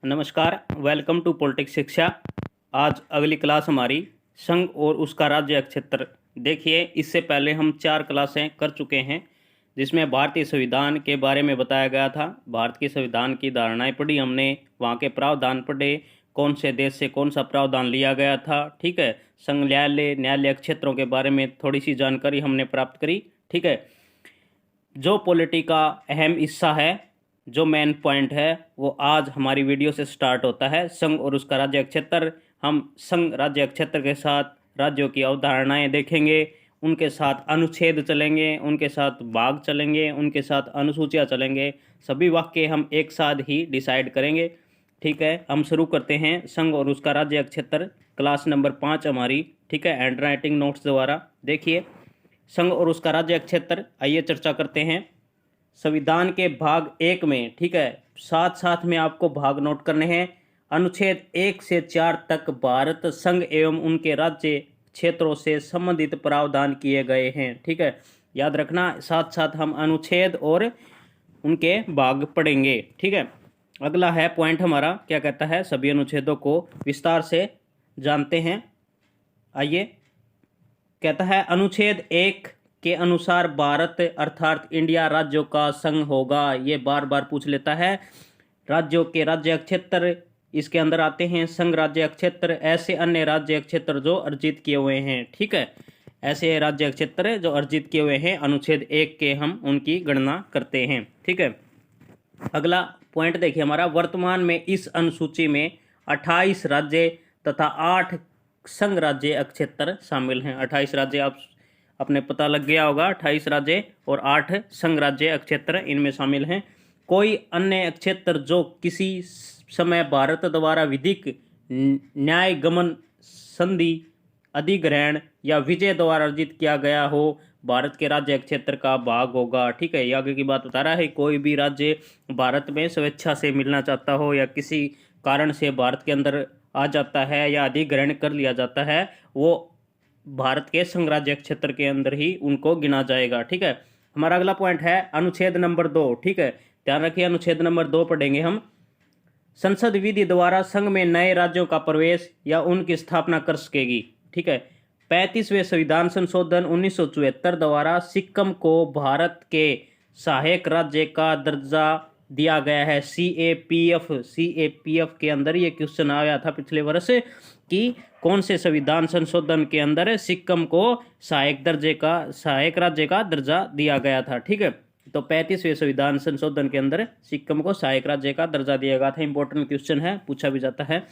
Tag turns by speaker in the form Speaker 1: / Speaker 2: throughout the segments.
Speaker 1: नमस्कार, welcome to politics शिक्षा। आज अगली क्लास हमारी संघ और उसका राज्य क्षेत्र। देखिए, इससे पहले हम 4 क्लासें कर चुके हैं जिसमें भारतीय संविधान के बारे में बताया गया था। भारत के संविधान की धारणाएं पढ़ी हमने, वहाँ के प्रावधान पढ़े, कौन से देश से कौन सा प्रावधान लिया गया था। ठीक है, संघ न्यायालय क्षेत्रों के बारे में थोड़ी सी जानकारी हमने प्राप्त करी। ठीक है, जो पॉलिटी का अहम हिस्सा है, जो मेन पॉइंट है, वो आज हमारी वीडियो से स्टार्ट होता है। संघ और उसका राज्य क्षेत्र। हम संघ राज्य क्षेत्र के साथ राज्यों की अवधारणाएं देखेंगे, उनके साथ अनुच्छेद चलेंगे, उनके साथ भाग चलेंगे, उनके साथ अनुसूचियां चलेंगे। सभी वाक्य हम एक साथ ही डिसाइड करेंगे। ठीक है, हम शुरू करते हैं संघ और उसका राज्य क्षेत्र, क्लास नंबर 5 हमारी। ठीक है, हैंड राइटिंग नोट्स द्वारा। देखिए, संघ और उसका राज्य क्षेत्र, आइए चर्चा करते हैं। संविधान के भाग 1 में, ठीक है, साथ साथ में आपको भाग नोट करने हैं। अनुच्छेद 1 से 4 तक भारत संघ एवं उनके राज्य क्षेत्रों से संबंधित प्रावधान किए गए हैं। ठीक है, याद रखना, साथ साथ हम अनुच्छेद और उनके भाग पढ़ेंगे। ठीक है, अगला है पॉइंट हमारा, क्या कहता है, सभी अनुच्छेदों को विस्तार से जानते हैं। आइए, कहता है अनुच्छेद 1 के अनुसार भारत अर्थात इंडिया राज्यों का संघ होगा। ये बार बार पूछ लेता है। राज्यों के राज्य क्षेत्र इसके अंदर आते हैं। संघ राज्य क्षेत्र ऐसे अन्य राज्य क्षेत्र जो अर्जित किए हुए हैं। ठीक है, ऐसे राज्य क्षेत्र जो अर्जित किए हुए हैं, अनुच्छेद 1 के हम उनकी गणना करते हैं। ठीक है, अगला पॉइंट देखिए हमारा, वर्तमान में इस अनुसूची में 28 राज्य तथा 8 संघ राज्य क्षेत्र शामिल हैं। 28 राज्य आप अपने पता लग गया होगा, 28 राज्य और 8 संघ राज्य क्षेत्र इनमें शामिल हैं। कोई अन्य क्षेत्र जो किसी समय भारत द्वारा विधिक न्याय गमन संधि अधिग्रहण या विजय द्वारा अर्जित किया गया हो, भारत के राज्य क्षेत्र का भाग होगा। ठीक है, ये आगे की बात बता रहा है। कोई भी राज्य भारत में स्वेच्छा से मिलना चाहता हो या किसी कारण से भारत के अंदर आ जाता है या अधिग्रहण कर लिया जाता है, वो भारत के संघ राज्य क्षेत्र के अंदर ही उनको गिना जाएगा। ठीक है, हमारा अगला पॉइंट है अनुच्छेद नंबर 2। ठीक है, ध्यान रखिए, अनुच्छेद नंबर 2 पढ़ेंगे हम। संसद विधि द्वारा संघ में नए राज्यों का प्रवेश या उनकी स्थापना कर सकेगी। ठीक है, 35वें संविधान संशोधन 1974 द्वारा सिक्किम को भारत के सहायक राज्य का दर्जा दिया गया है। सीएपीएफ के अंदर ये क्वेश्चन आया था पिछले वर्ष कि कौन से संविधान संशोधन के अंदर सिक्किम को सहायक राज्य का दर्जा दिया गया था। ठीक है, तो 35वें संविधान संशोधन के अंदर सिक्किम को सहायक राज्य का दर्जा दिया गया था। इंपॉर्टेंट क्वेश्चन है, पूछा भी जाता है।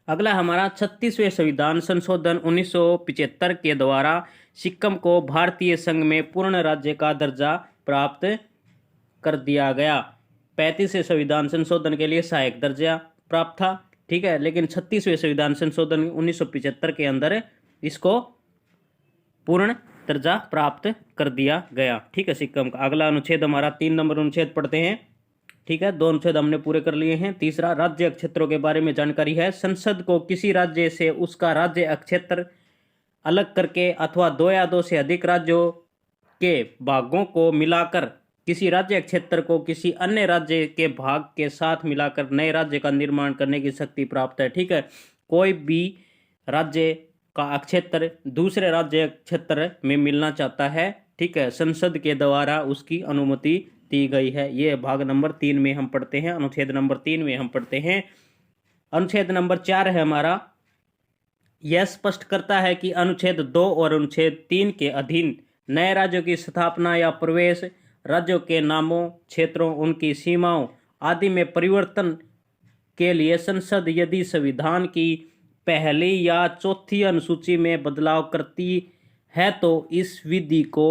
Speaker 1: अगला हमारा 36वें संविधान संशोधन 1975 के द्वारा सिक्किम को भारतीय संघ में पूर्ण राज्य का दर्जा प्राप्त कर दिया गया। 35वें संविधान संशोधन के लिए सहायक दर्जा प्राप्त था। ठीक है, लेकिन 36वें संविधान संशोधन 1975 के अंदर इसको पूर्ण दर्जा प्राप्त कर दिया गया। ठीक है, सिक्किम का। अगला अनुच्छेद हमारा 3 नंबर अनुच्छेद पढ़ते हैं। ठीक है, 2 अनुच्छेद हमने पूरे कर लिए हैं। तीसरा, राज्य क्षेत्रों के बारे में जानकारी है। संसद को किसी राज्य से उसका राज्य क्षेत्र अलग करके अथवा 2 या 2 से अधिक राज्यों के भागों को मिलाकर किसी राज्य क्षेत्र को किसी अन्य राज्य के भाग के साथ मिलाकर नए राज्य का निर्माण करने की शक्ति प्राप्त है। ठीक है, कोई भी राज्य का क्षेत्र दूसरे राज्य क्षेत्र में मिलना चाहता है, ठीक है, संसद के द्वारा उसकी अनुमति दी गई है। ये भाग नंबर 3 में हम पढ़ते हैं, अनुच्छेद नंबर 3 में हम पढ़ते हैं। अनुच्छेद नंबर 4 है हमारा, यह स्पष्ट करता है कि अनुच्छेद 2 और अनुच्छेद 3 के अधीन नए राज्यों की स्थापना या प्रवेश, राज्यों के नामों, क्षेत्रों, उनकी सीमाओं आदि में परिवर्तन के लिए संसद यदि संविधान की पहली या चौथी अनुसूची में बदलाव करती है तो इस विधि को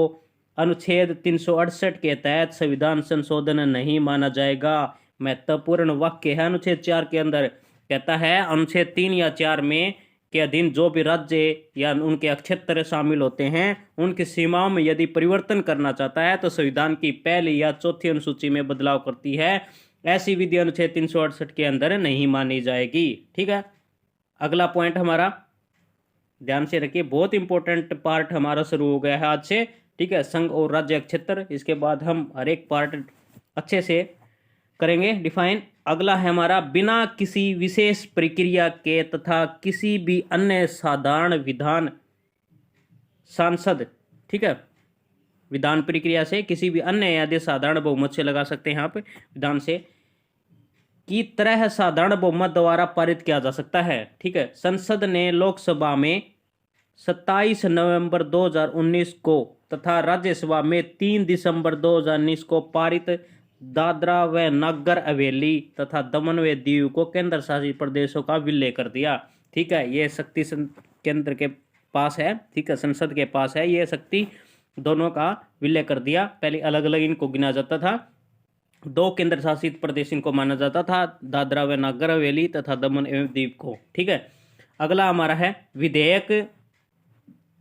Speaker 1: अनुच्छेद 368 के तहत संविधान संशोधन नहीं माना जाएगा। महत्वपूर्ण वाक्य है अनुच्छेद 4 के अंदर, कहता है अनुच्छेद 3 या 4 में के अधीन जो भी राज्य या उनके क्षेत्र शामिल होते हैं, उनकी सीमाओं में यदि परिवर्तन करना चाहता है तो संविधान की पहली या चौथी अनुसूची में बदलाव करती है। ऐसी विधि अनुच्छेद 368 के अंदर नहीं मानी जाएगी। ठीक है, अगला पॉइंट हमारा ध्यान से रखिए, बहुत इंपॉर्टेंट पार्ट हमारा शुरू हो गया है आज से। ठीक है, संघ और राज्य क्षेत्र। इसके बाद हम हर एक पार्ट अच्छे से करेंगे डिफाइन। अगला है हमारा बिना किसी विशेष प्रक्रिया के तथा किसी भी अन्य साधारण विधान सांसद, ठीक है, विधान प्रक्रिया से किसी भी अन्य यदि साधारण बहुमत से लगा सकते हैं यहाँ पे विधान से की तरह साधारण बहुमत द्वारा पारित किया जा सकता है। ठीक है, संसद ने लोकसभा में 27 नवंबर 2019 को तथा राज्यसभा में 3 दिसंबर 2019 को पारित दादरा व नगर हवेली तथा दमन व दीव को केंद्र शासित प्रदेशों का विलय कर दिया। ठीक है, ये शक्ति केंद्र के पास है, ठीक है, संसद के पास है, ये शक्ति दोनों का विलय कर दिया। पहले अलग अलग इनको गिना जाता था, 2 केंद्र शासित प्रदेश इनको माना जाता था, दादरा व नगर हवेली तथा दमन एवं दीव को। ठीक है, अगला हमारा है विधेयक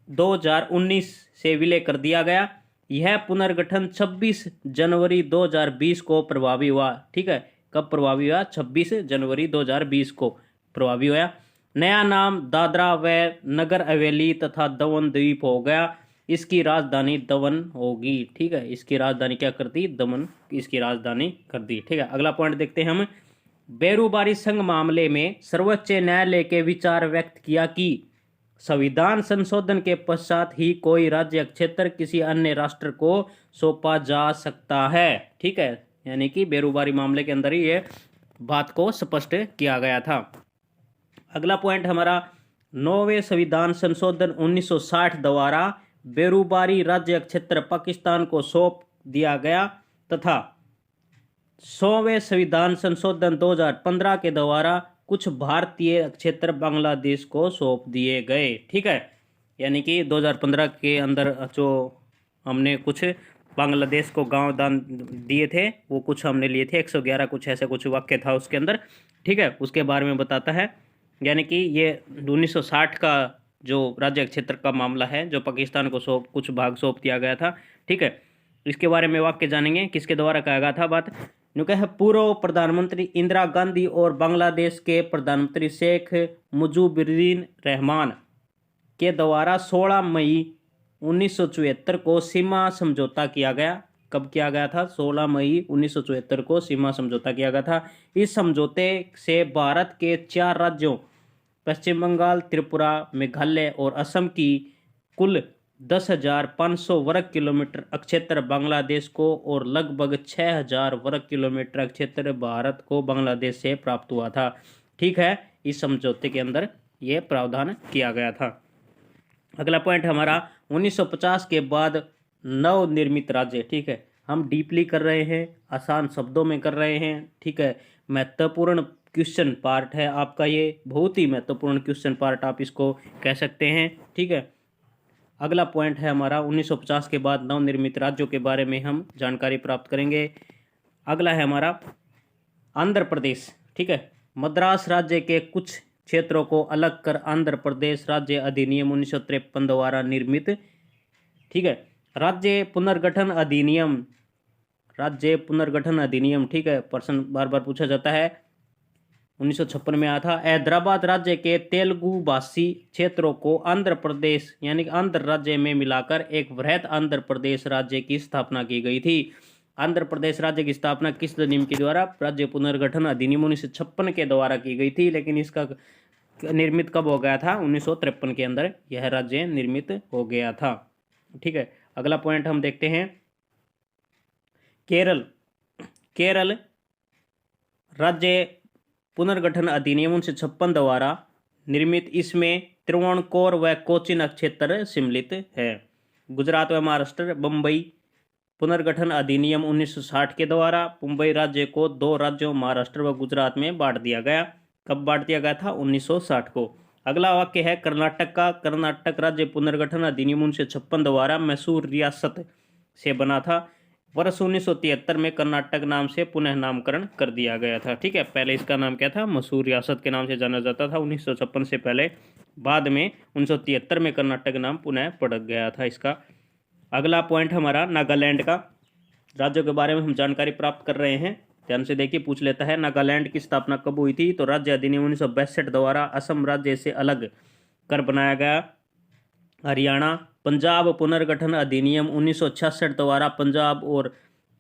Speaker 1: 2019 से विलय कर दिया गया। यह पुनर्गठन 26 जनवरी 2020 को प्रभावी हुआ। ठीक है, कब प्रभावी हुआ? 26 जनवरी 2020 को प्रभावी हुआ। नया नाम दादरा व नगर हवेली तथा दमन द्वीप हो गया। इसकी राजधानी दमन होगी। ठीक है, इसकी राजधानी क्या कर दी? दमन इसकी राजधानी कर दी। ठीक है, अगला पॉइंट देखते हैं हम। बेरूबारी संघ मामले में सर्वोच्च न्यायालय के विचार व्यक्त किया कि संविधान संशोधन के पश्चात ही कोई राज्य क्षेत्र किसी अन्य राष्ट्र को सौंपा जा सकता है। ठीक है, यानी कि बेरूबारी मामले के अंदर ही ये बात को स्पष्ट किया गया था। अगला पॉइंट हमारा 9वें संविधान संशोधन 1960 द्वारा बेरूबारी राज्य क्षेत्र पाकिस्तान को सौंप दिया गया तथा 100वें संविधान संशोधन 2015 के द्वारा कुछ भारतीय क्षेत्र बांग्लादेश को सौंप दिए गए। ठीक है, यानी कि 2015 के अंदर जो हमने कुछ बांग्लादेश को गांव दान दिए थे, वो कुछ हमने लिए थे, 111 कुछ ऐसे कुछ वाक्य था उसके अंदर। ठीक है, उसके बारे में बताता है, यानी कि ये 1960 का जो राज्य क्षेत्र का मामला है, जो पाकिस्तान को कुछ भाग सौंप दिया गया था। ठीक है, इसके बारे में वाक्य जानेंगे, किसके द्वारा कहा गया था बात। नुका है पूर्व प्रधानमंत्री इंदिरा गांधी और बांग्लादेश के प्रधानमंत्री शेख मुजीबुर रहमान के द्वारा 16 मई 1974 को सीमा समझौता किया गया। कब किया गया था? 16 मई 1974 को सीमा समझौता किया गया था। इस समझौते से भारत के 4 राज्यों पश्चिम बंगाल, त्रिपुरा, मेघालय और असम की कुल 10,500 वर्ग किलोमीटर क्षेत्र बांग्लादेश को और लगभग 6,000 वर्ग किलोमीटर क्षेत्र भारत को बांग्लादेश से प्राप्त हुआ था। ठीक है, इस समझौते के अंदर यह प्रावधान किया गया था। अगला पॉइंट हमारा 1950 के बाद नवनिर्मित राज्य। ठीक है, हम डीपली कर रहे हैं, आसान शब्दों में कर रहे हैं। ठीक है, महत्वपूर्ण क्वेश्चन पार्ट है आपका, ये बहुत ही महत्वपूर्ण क्वेश्चन पार्ट आप इसको कह सकते हैं। ठीक है, अगला पॉइंट है हमारा 1950 के बाद नवनिर्मित राज्यों के बारे में हम जानकारी प्राप्त करेंगे। अगला है हमारा आंध्र प्रदेश। ठीक है, मद्रास राज्य के कुछ क्षेत्रों को अलग कर आंध्र प्रदेश राज्य अधिनियम 1953 द्वारा निर्मित। ठीक है, राज्य पुनर्गठन अधिनियम, राज्य पुनर्गठन अधिनियम। ठीक है, प्रश्न बार बार पूछा जाता है, 1956 में आया था। हैदराबाद राज्य के तेलुगु भाषी क्षेत्रों को आंध्र प्रदेश यानी कि आंध्र राज्य में मिलाकर एक वृहद आंध्र प्रदेश राज्य की स्थापना की गई थी। आंध्र प्रदेश राज्य की स्थापना किस अधिनियम के द्वारा? राज्य पुनर्गठन अधिनियम 1956 के द्वारा की गई थी, लेकिन इसका निर्मित कब हो गया था? 1953 के अंदर यह राज्य निर्मित हो गया था। ठीक है, अगला पॉइंट हम देखते हैं केरल। केरल राज्य पुनर्गठन अधिनियम 1956 द्वारा निर्मित, इसमें त्रिवेणकोर व कोचीन क्षेत्र सम्मिलित है। गुजरात व महाराष्ट्र। बम्बई पुनर्गठन अधिनियम 1960 के द्वारा मुंबई राज्य को 2 राज्यों महाराष्ट्र व गुजरात में बांट दिया गया। कब बांट दिया गया था? 1960 को। अगला वाक्य है कर्नाटक का। कर्नाटक राज्य पुनर्गठन अधिनियम 1956 द्वारा मैसूर रियासत से बना था। वर्ष 1973 में कर्नाटक नाम से पुनः नामकरण कर दिया गया था। ठीक है, पहले इसका नाम क्या था? मैसूर रियासत के नाम से जाना जाता था 1956 से पहले। बाद में 1973 में कर्नाटक नाम पुनः पड़ गया था इसका। अगला पॉइंट हमारा नागालैंड का। राज्यों के बारे में हम जानकारी प्राप्त कर रहे हैं, ध्यान से देखिए, पूछ लेता है नागालैंड की स्थापना कब हुई थी? तो राज्य अधिनियम 1962 द्वारा असम राज्य से अलग कर बनाया गया। हरियाणा। पंजाब पुनर्गठन अधिनियम 1966 द्वारा पंजाब और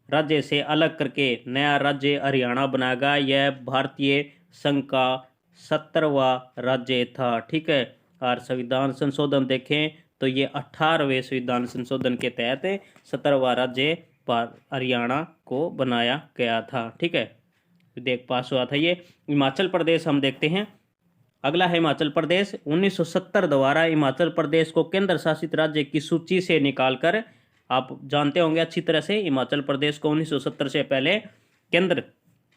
Speaker 1: राज्य से अलग करके नया राज्य हरियाणा बनाया गया। यह भारतीय संघ का 70वां राज्य था। ठीक है, और संविधान संशोधन देखें तो ये 18वें संविधान संशोधन के तहत 70वां राज्य हरियाणा को बनाया गया था। ठीक है, विधेयक पास हुआ था ये। हिमाचल प्रदेश हम देखते हैं। अगला है हिमाचल प्रदेश। 1970 द्वारा हिमाचल प्रदेश को केंद्र शासित राज्य की सूची से निकालकर, आप जानते होंगे अच्छी तरह से, हिमाचल प्रदेश को 1970 से पहले केंद्र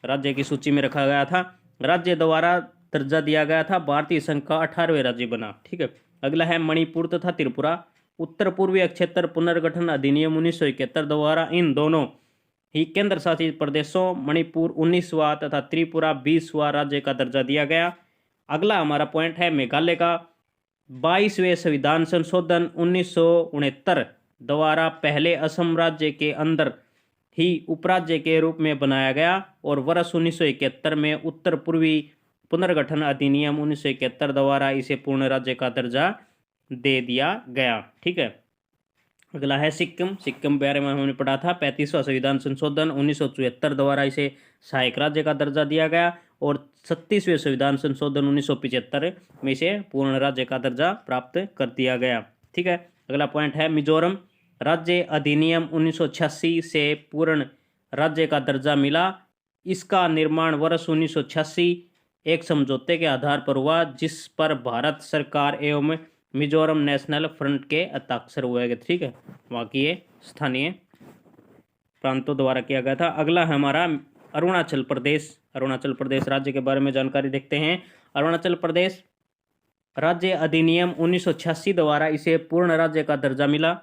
Speaker 1: राज्य की सूची में रखा गया था। राज्य द्वारा दर्जा दिया गया था। भारतीय संघ का 18वें राज्य बना। ठीक है, अगला है मणिपुर तथा त्रिपुरा। उत्तर पूर्वीय क्षेत्र पुनर्गठन अधिनियम 1971 द्वारा इन दोनों ही केंद्र शासित प्रदेशों मणिपुर 19वां तथा त्रिपुरा 20वां राज्य का दर्जा दिया गया। अगला हमारा पॉइंट है मेघालय का। 22वें संविधान संशोधन 1969 द्वारा पहले असम राज्य के अंदर ही उपराज्य के रूप में बनाया गया और वर्ष 1971 में उत्तर पूर्वी पुनर्गठन अधिनियम 1971 द्वारा इसे पूर्ण राज्य का दर्जा दे दिया गया। ठीक है, अगला है सिक्किम। सिक्किम बारे में हमने पढ़ा था। 35वां संविधान संशोधन 1974 द्वारा इसे सहायक राज्य का दर्जा दिया गया और 36वें संविधान संशोधन 1975 में इसे पूर्ण राज्य का दर्जा प्राप्त कर दिया गया। ठीक है, अगला पॉइंट है मिजोरम। राज्य अधिनियम 1986 से पूर्ण राज्य का दर्जा मिला। इसका निर्माण वर्ष 1986 एक समझौते के आधार पर हुआ, जिस पर भारत सरकार एवं मिजोरम नेशनल फ्रंट के हस्ताक्षर हुए। ठीक है, वहाँ की ये स्थानीय प्रांतों द्वारा किया गया था। अगला है हमारा अरुणाचल प्रदेश। अरुणाचल प्रदेश राज्य के बारे में जानकारी देखते हैं। अरुणाचल प्रदेश राज्य अधिनियम 1986 द्वारा इसे पूर्ण राज्य का दर्जा मिला।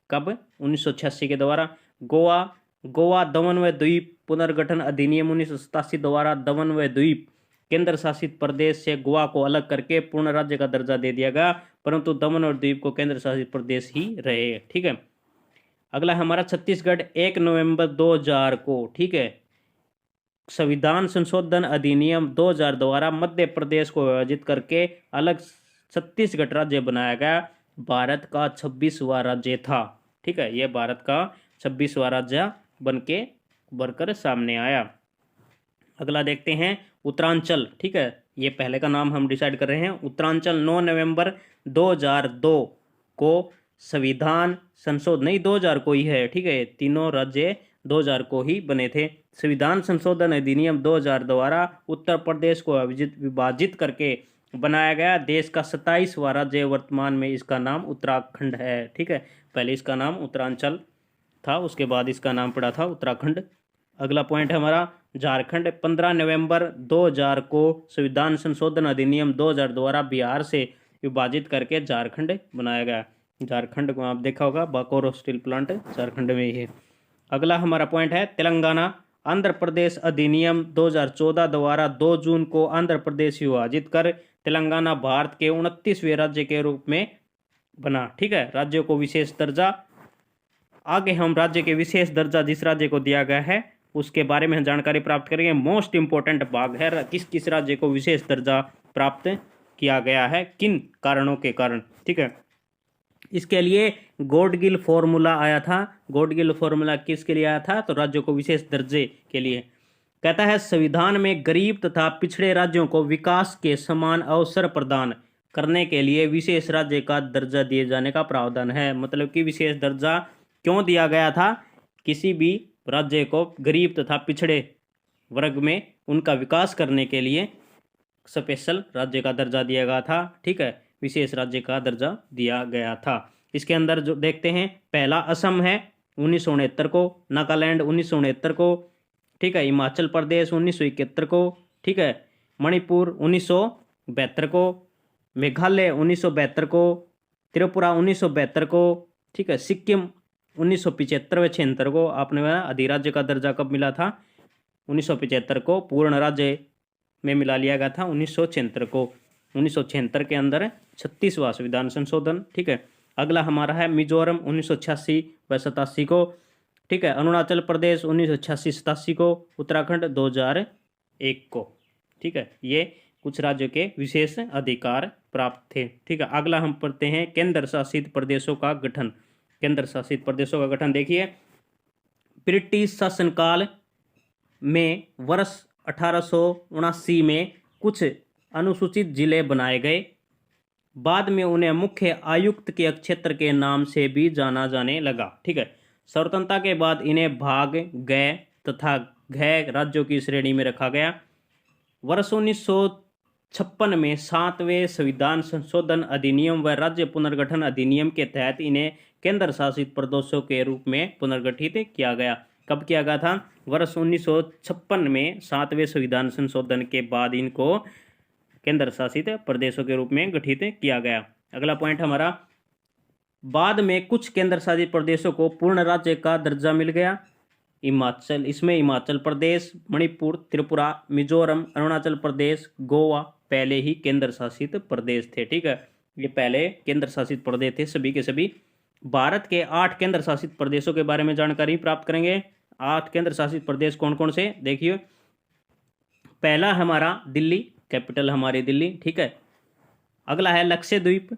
Speaker 1: कब? 1986 के द्वारा। गोवा दमन व द्वीप पुनर्गठन अधिनियम 1987 द्वारा दमन व द्वीप केंद्र शासित प्रदेश से गोवा को अलग करके पूर्ण राज्य का दर्जा दे दिया गया, परंतु दमन और द्वीप को केंद्र शासित प्रदेश ही रहे। ठीक है, अगला हमारा छत्तीसगढ़। 1 नवंबर 2000 को, ठीक है, संविधान संशोधन अधिनियम 2000 द्वारा मध्य प्रदेश को विभाजित करके अलग छत्तीसगढ़ राज्य बनाया गया। भारत का 26वां राज्य था। ठीक है, यह भारत का 26वां राज्य बनकर सामने आया। अगला देखते हैं उत्तरांचल। ठीक है, ये पहले का नाम हम डिसाइड कर रहे हैं। उत्तरांचल 9 नवंबर 2002 को संविधान संशोधन, नहीं 2000 को ही है। ठीक है, तीनों राज्य 2000 को ही बने थे। संविधान संशोधन अधिनियम 2000 द्वारा उत्तर प्रदेश को विभाजित करके बनाया गया देश का 27वां राज्य। वर्तमान में इसका नाम उत्तराखंड है। ठीक है, पहले इसका नाम उत्तरांचल था, उसके बाद इसका नाम पड़ा था उत्तराखंड। अगला पॉइंट है हमारा झारखंड। 15 नवंबर 2000 को संविधान संशोधन अधिनियम 2000 द्वारा बिहार से विभाजित करके झारखंड बनाया गया। झारखंड को आप देखा होगा, बाकोरो स्टील प्लांट झारखंड में ही है। अगला हमारा पॉइंट है तेलंगाना। आंध्र प्रदेश अधिनियम 2014 द्वारा 2 जून को आंध्र प्रदेश विभाजित कर तेलंगाना भारत के 29वें राज्य के रूप में बना। ठीक है, राज्यों को विशेष दर्जा। आगे हम राज्य के विशेष दर्जा जिस राज्य को दिया गया है उसके बारे में जानकारी प्राप्त करेंगे। मोस्ट इंपोर्टेंट भाग है, किस किस राज्य को विशेष दर्जा प्राप्त किया गया है, किन कारणों के कारण। ठीक है, इसके लिए गॉडगिल फॉर्मूला आया था। गॉडगिल फॉर्मूला किसके लिए आया था? तो राज्यों को विशेष दर्जे के लिए। कहता है संविधान में गरीब तथा पिछड़े राज्यों को विकास के समान अवसर प्रदान करने के लिए विशेष राज्य का दर्जा दिए जाने का प्रावधान है। मतलब कि विशेष दर्जा क्यों दिया गया था? किसी भी राज्य को गरीब तथा पिछड़े वर्ग में उनका विकास करने के लिए स्पेशल राज्य का दर्जा दिया गया था। ठीक है, विशेष राज्य का दर्जा दिया गया था। इसके अंदर जो देखते हैं, पहला असम है 1969 को, नागालैंड 1969 को, ठीक है, हिमाचल प्रदेश 1971 को, ठीक है, मणिपुर 1972 को, मेघालय 1972 को, त्रिपुरा 1972 को, ठीक है, सिक्किम 1975 व 76 को। आपने अधिराज्य का दर्जा कब मिला था? 1975 को। पूर्ण राज्य में मिला लिया गया था 1976 को। 1976 के अंदर 36वां संविधान संशोधन। ठीक है, अगला हमारा है मिजोरम 1986 व 87 को, ठीक है, अरुणाचल प्रदेश 1986-87 को, उत्तराखंड 2001 को। ठीक है, ये कुछ राज्यों के विशेष अधिकार प्राप्त थे। ठीक है, अगला हम पढ़ते हैं केंद्र शासित प्रदेशों का गठन। केंद्र शासित प्रदेशों का गठन देखिए, ब्रिटिश शासनकाल में वर्ष 1879 में कुछ अनुसूचित जिले बनाए गए। बाद में उन्हें मुख्य आयुक्त के क्षेत्र के नाम से भी जाना जाने लगा। ठीक है, स्वतंत्रता के बाद इन्हें भाग गए तथा गए राज्यों की श्रेणी में रखा गया। वर्ष 1956 में 7वें संविधान संशोधन अधिनियम व राज्य पुनर्गठन अधिनियम के तहत इन्हें केंद्र शासित प्रदेशों के रूप में पुनर्गठित किया गया। कब किया गया था? वर्ष 1956 में 7वें संविधान संशोधन के बाद इनको केंद्र शासित प्रदेशों के रूप में गठित किया गया। अगला पॉइंट हमारा, बाद में कुछ केंद्र शासित प्रदेशों को पूर्ण राज्य का दर्जा मिल गया। इसमें हिमाचल प्रदेश, मणिपुर, त्रिपुरा, मिजोरम, अरुणाचल प्रदेश, गोवा पहले ही केंद्र शासित प्रदेश थे। ठीक है, ये पहले केंद्र शासित प्रदेश थे सभी के सभी। भारत के 8 केंद्र शासित प्रदेशों के बारे में जानकारी प्राप्त करेंगे। 8 केंद्र शासित प्रदेश कौन कौन से, देखिए। पहला हमारा दिल्ली, कैपिटल हमारी दिल्ली। ठीक है, अगला है लक्षद्वीप,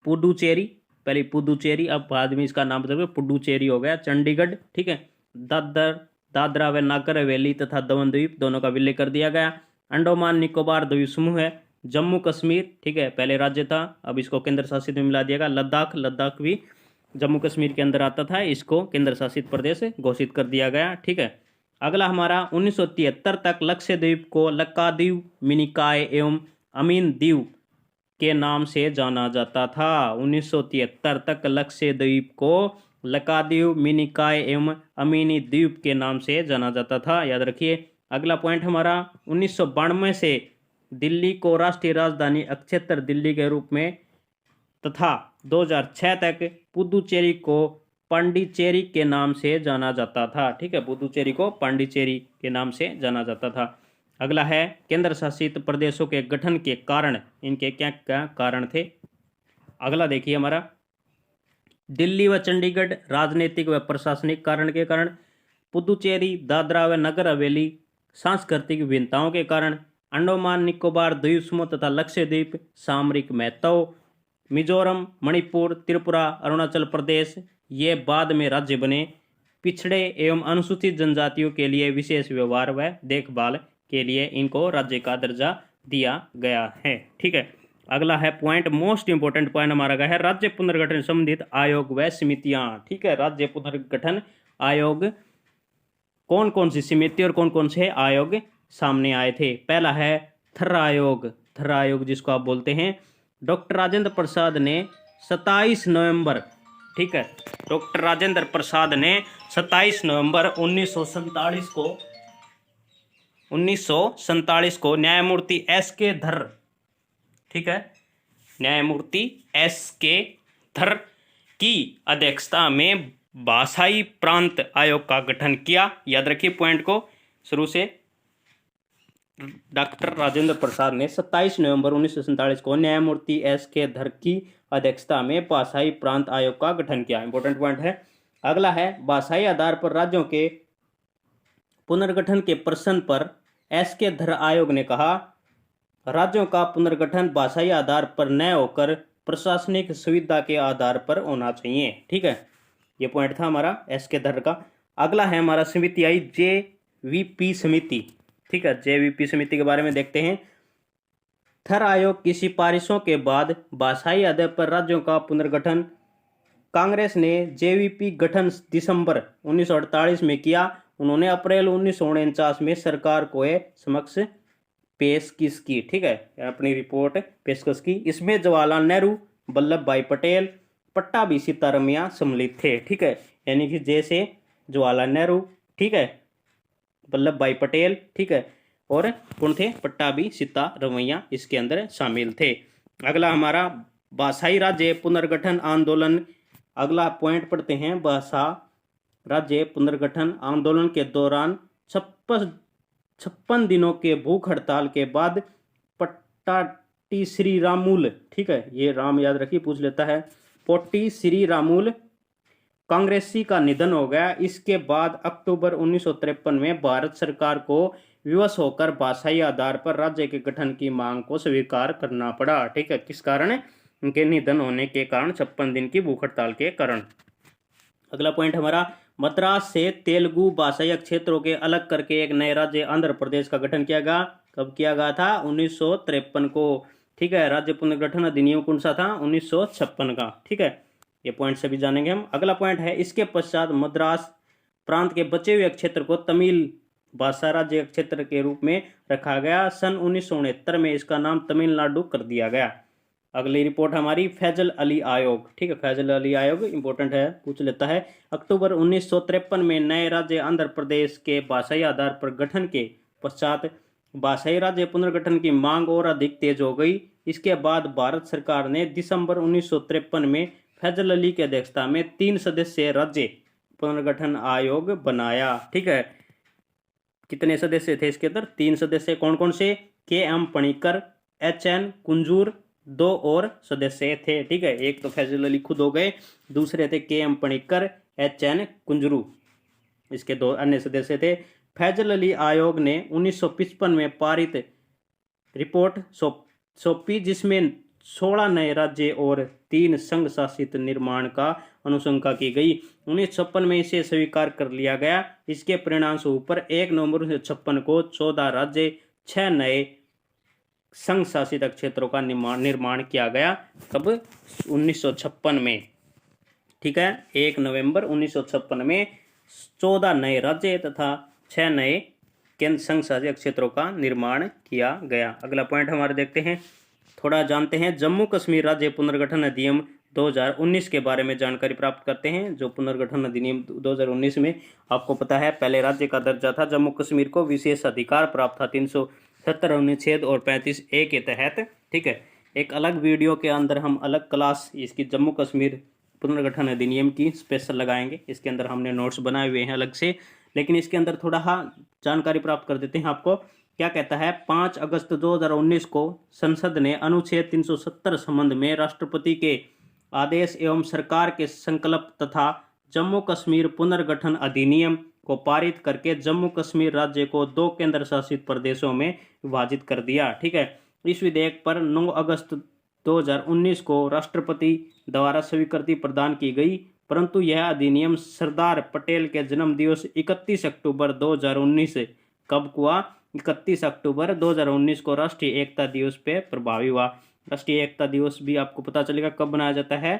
Speaker 1: पुडुचेरी, पहले पुडुचेरी, अब बाद में इसका नाम बदल पुडुचेरी हो गया। चंडीगढ़, ठीक है। दादरा व नागर हवेली तथा दमन द्वीप दोनों का विलय कर दिया गया। अंडमान निकोबार द्वीप समूह है। जम्मू कश्मीर, ठीक है, पहले राज्य था, अब इसको केंद्र शासित में मिला दिया गया। लद्दाख भी जम्मू कश्मीर के अंदर आता था, इसको केंद्र शासित प्रदेश घोषित कर दिया गया। ठीक है, अगला हमारा 1973 तक लक्षद्वीप को लक्काद्वीप, मिनिकॉय एवं अमीन द्वीप के नाम से जाना जाता था। 1973 तक लक्षद्वीप को लक्काद्वीप, मिनिकॉय एवं अमीनी द्वीप के नाम से जाना जाता था, याद रखिए। अगला पॉइंट हमारा 1992 से दिल्ली को राष्ट्रीय राजधानी क्षेत्र दिल्ली के रूप में तथा 2006 तक पुदुचेरी को पांडिचेरी के नाम से जाना जाता था। ठीक है, पुदुचेरी को पांडिचेरी के नाम से जाना जाता था। अगला है केंद्र शासित प्रदेशों के गठन के कारण, इनके क्या क्या कारण थे। अगला देखिए हमारा, दिल्ली व चंडीगढ़ राजनीतिक व प्रशासनिक कारण के कारण, पुदुचेरी, दादरा व नगर हवेली सांस्कृतिक विभिन्नताओं के कारण, अंडमान निकोबार द्वीप समूह तथा लक्षद्वीप सामरिक महत्व, मिजोरम, मणिपुर, त्रिपुरा, अरुणाचल प्रदेश ये बाद में राज्य बने। पिछड़े एवं अनुसूचित जनजातियों के लिए विशेष व्यवहार व देखभाल के लिए इनको राज्य का दर्जा दिया गया है। ठीक है, अगला है पॉइंट, मोस्ट इंपोर्टेंट पॉइंट हमारा है राज्य पुनर्गठन संबंधित आयोग व समितियां। ठीक है, राज्य पुनर्गठन आयोग, कौन कौन सी समिति और कौन कौन से आयोग सामने आए थे। पहला है थर्रा आयोग। थर्रा आयोग जिसको आप बोलते हैं, डॉक्टर राजेंद्र प्रसाद ने 27 नवंबर, ठीक है, डॉक्टर राजेंद्र प्रसाद ने 27 नवंबर 1947 को न्यायमूर्ति एस के धर, ठीक है, न्यायमूर्ति एस के धर की अध्यक्षता में भाषाई प्रांत आयोग का गठन किया। याद रखिए पॉइंट को शुरू से, डॉक्टर राजेंद्र प्रसाद ने 27 नवंबर 1947 को न्यायमूर्ति एस के धर की अध्यक्षता में भाषाई प्रांत आयोग का गठन किया। इंपॉर्टेंट पॉइंट है। अगला है भाषाई आधार पर राज्यों के पुनर्गठन के प्रश्न पर एस के धर आयोग ने कहा, राज्यों का पुनर्गठन भाषाई आधार पर न होकर प्रशासनिक सुविधा के आधार पर होना चाहिए। ठीक है, ये पॉइंट था हमारा एस के धर का। अगला है हमारा समिति आई JVP समिति। ठीक है, JVP समिति के बारे में देखते हैं। थर आयोग की सिफारिशों के बाद भाषाई आधार पर राज्यों का पुनर्गठन कांग्रेस ने JVP गठन दिसंबर 1948 में किया। उन्होंने अप्रैल 1949 में सरकार को समक्ष पेशकश की। ठीक है, अपनी रिपोर्ट पेशकश की। इसमें जवाहरलाल नेहरू, वल्लभ भाई पटेल, पट्टाभी सीतारमैया सम्मिलित थे। ठीक है, यानी कि जैसे जवाहरलाल नेहरू, ठीक है, वल्लभ भाई पटेल, ठीक है, और कौन थे, पट्टाभी सीतारमैया इसके अंदर शामिल थे। अगला हमारा भाषाई राज्य पुनर्गठन आंदोलन। अगला पॉइंट पढ़ते हैं, भाषा राज्य पुनर्गठन आंदोलन के दौरान 56 दिनों के भूख हड़ताल के बाद पट्टाटी श्री रामुल, ठीक है, ये राम याद रखिए पूछ लेता है, पोट्टी श्री रामुल कांग्रेसी का निधन हो गया। इसके बाद अक्टूबर 1953 में भारत सरकार को विवश होकर भाषाई आधार पर राज्य के गठन की मांग को स्वीकार करना पड़ा। ठीक है, किस कारण, उनके निधन होने के कारण, 56 दिन की भूख हड़ताल के कारण। अगला पॉइंट हमारा मद्रास से तेलुगु भाषाई क्षेत्रों के अलग करके एक नए राज्य आंध्र प्रदेश का गठन किया गया। कब किया गया था? 1953 को। ठीक है, राज्य पुनर्गठन अधिनियम कौन सा था? 1956 का। ठीक है, ये पॉइंट सभी जानेंगे हम। अगला पॉइंट है, इसके पश्चात मद्रास प्रांत के बचे हुए क्षेत्र को तमिल भाषा राज्य क्षेत्र के रूप में रखा गया। सन 1969 में इसका नाम तमिलनाडु कर दिया गया। अगली रिपोर्ट हमारी फैजल अली आयोग। ठीक है, फैजल अली आयोग इंपॉर्टेंट है, पूछ लेता है। अक्टूबर 1953 में नए राज्य आंध्र प्रदेश के भाषाई आधार पर गठन के पश्चात भाषाई राज्य पुनर्गठन की मांग और अधिक तेज हो गई। इसके बाद भारत सरकार ने दिसंबर 1953 में फैजल अली की अध्यक्षता में 3 सदस्यीय राज्य पुनर्गठन आयोग बनाया। ठीक है, कितने सदस्य थे इसके अंदर? 3 सदस्य। कौन कौन से? के.एम. पणिक्कर, एच.एन. कुंजूर, 2 और सदस्य थे। ठीक है, एक तो फैजल अली खुद हो गए, दूसरे थे के.एम. पणिक्कर, एच.एन. कुंजरू, इसके 2 अन्य सदस्य थे। फैजल अली आयोग ने 1955 में पारित रिपोर्ट सौंपी, जिसमें 16 नए राज्य और 3 संघ शासित निर्माण का अनुशंसा की गई। 1956 में इसे स्वीकार कर लिया गया। इसके परिणाम स्वरूप 1 नवंबर 1956 को 14 राज्य, 6 नए संघ शासित क्षेत्रों का निर्माण किया गया। कब? 1956 में। ठीक है, 1 नवंबर 1956 में 14 नए राज्य तथा 6 नए केंद्र संघ शासित क्षेत्रों का निर्माण किया गया। अगला पॉइंट हमारे देखते हैं, थोड़ा जानते हैं जम्मू कश्मीर राज्य पुनर्गठन अधिनियम 2019 के बारे में जानकारी प्राप्त करते हैं। जो पुनर्गठन अधिनियम 2019 में आपको पता है पहले राज्य का दर्जा था, जम्मू कश्मीर को विशेष अधिकार प्राप्त था 370 अनुच्छेद और 35A के तहत। ठीक है, एक अलग वीडियो के अंदर हम अलग क्लास इसकी जम्मू कश्मीर पुनर्गठन अधिनियम की स्पेशल लगाएंगे। इसके अंदर हमने नोट्स बनाए हुए हैं अलग से, लेकिन इसके अंदर थोड़ा जानकारी प्राप्त कर देते हैं आपको। क्या कहता है? 5 अगस्त 2019 को संसद ने अनुच्छेद 370 संबंध में राष्ट्रपति के आदेश एवं सरकार के संकल्प तथा जम्मू कश्मीर पुनर्गठन अधिनियम को पारित करके जम्मू कश्मीर राज्य को 2 केंद्र शासित प्रदेशों में विभाजित कर दिया। ठीक है, इस विधेयक पर 9 अगस्त 2019 को राष्ट्रपति द्वारा स्वीकृति प्रदान की गई, परंतु यह अधिनियम सरदार पटेल के जन्म दिवस 31 अक्टूबर 2019 कब हुआ? 31 अक्टूबर 2019 को राष्ट्रीय एकता दिवस पे प्रभावी हुआ। राष्ट्रीय एकता दिवस भी आपको पता चलेगा कब बनाया जाता है?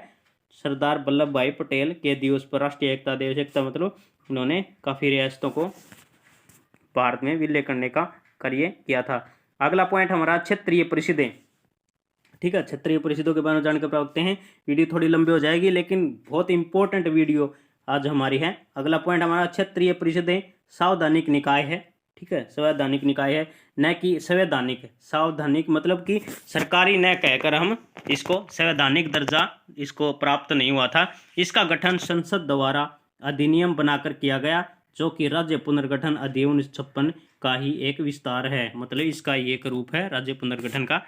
Speaker 1: सरदार वल्लभ भाई पटेल के दिवस पर राष्ट्रीय एकता दिवस। एकता मतलब उन्होंने काफ़ी रियासतों को भारत में विलय करने का कार्य किया था। अगला पॉइंट हमारा क्षेत्रीय परिषदें। ठीक है, क्षेत्रीय परिषदों के बारे में जानकर प्राप्त करते हैं। वीडियो थोड़ी लंबी हो जाएगी, लेकिन बहुत इंपॉर्टेंट वीडियो आज हमारी है। अगला पॉइंट हमारा क्षेत्रीय परिषदें संवैधानिक निकाय है। ठीक है, संवैधानिक निकाय है, न कि संवैधानिक। संवैधानिक मतलब कि सरकारी न कहकर हम इसको संवैधानिक दर्जा इसको प्राप्त नहीं हुआ था। इसका गठन संसद द्वारा अधिनियम बनाकर किया गया, जो कि राज्य पुनर्गठन अधिनियम 1956 का ही एक विस्तार है। मतलब इसका ही एक रूप है राज्य पुनर्गठन का।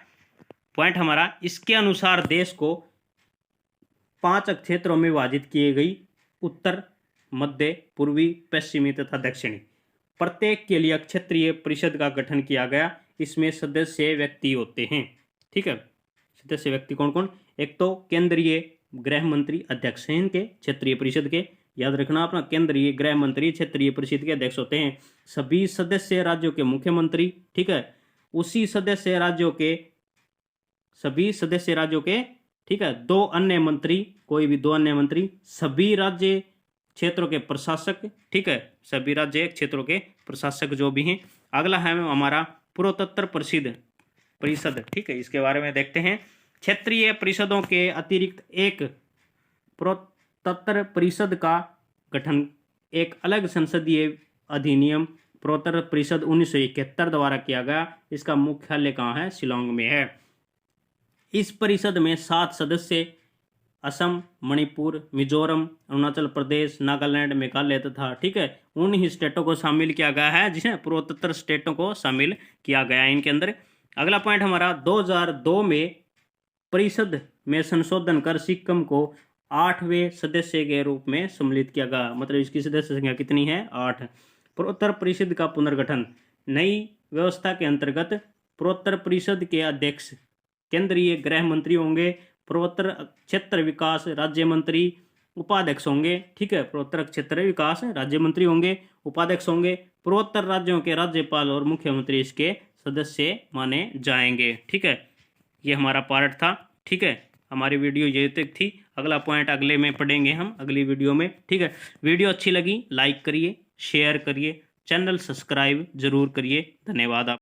Speaker 1: पॉइंट हमारा, इसके अनुसार देश को 5 क्षेत्रों में विभाजित किए गई: उत्तर, मध्य, पूर्वी, पश्चिमी तथा दक्षिणी। प्रत्येक के लिए क्षेत्रीय परिषद का गठन किया गया। इसमें सदस्य व्यक्ति होते हैं। ठीक है, सदस्य व्यक्ति कौन कौन? एक तो केंद्रीय गृह मंत्री अध्यक्ष हैं इनके क्षेत्रीय परिषद के, याद रखना अपना, केंद्रीय गृह मंत्री क्षेत्रीय परिषद के अध्यक्ष होते हैं। सभी सदस्य राज्यों के मुख्यमंत्री। ठीक है, उसी सदस्य राज्यों के सभी सदस्य राज्यों के, ठीक है, 2 अन्य मंत्री, कोई भी 2 अन्य मंत्री, सभी राज्य क्षेत्रों के प्रशासक। ठीक है, सभी राज्य क्षेत्रों के प्रशासक जो भी हैं। अगला है हमारा पूर्वोत्तर परिषद। ठीक है, इसके बारे में देखते हैं। क्षेत्रीय परिषदों के अतिरिक्त एक पूर्वोत्तर परिषद का गठन एक अलग संसदीय अधिनियम पूर्वोत्तर परिषद 1971 द्वारा किया गया। इसका मुख्यालय कहाँ है? शिलांग में है। इस परिषद में 7 सदस्य असम, मणिपुर, मिजोरम, अरुणाचल प्रदेश, नागालैंड, मेघालय तथा, ठीक है, उन ही स्टेटों को शामिल किया गया है जिसमें पूर्वोत्तर स्टेटों को शामिल किया गया है इनके अंदर। अगला पॉइंट हमारा, 2002 में परिषद में संशोधन कर सिक्किम को 8वें सदस्य के रूप में सम्मिलित किया गया। मतलब इसकी सदस्य संख्या कितनी है? 8। पूर्वोत्तर परिषद का पुनर्गठन। नई व्यवस्था के अंतर्गत पूर्वोत्तर परिषद के अध्यक्ष केंद्रीय गृह मंत्री होंगे। पूर्वोत्तर क्षेत्र विकास राज्य मंत्री, उपाध्यक्ष होंगे, ठीक है। पूर्वोत्तर क्षेत्र विकास राज्य मंत्री होंगे, उपाध्यक्ष होंगे। पूर्वोत्तर राज्यों के राज्यपाल और मुख्यमंत्री इसके सदस्य माने जाएंगे, ठीक है। ये हमारा पार्ट था, ठीक है। हमारी वीडियो ये तक थी। अगला पॉइंट अगले में पढ़ेंगे हम अगली वीडियो में, ठीक है। वीडियो अच्छी लगी लाइक करिए, शेयर करिए, चैनल सब्सक्राइब जरूर करिए। धन्यवाद आप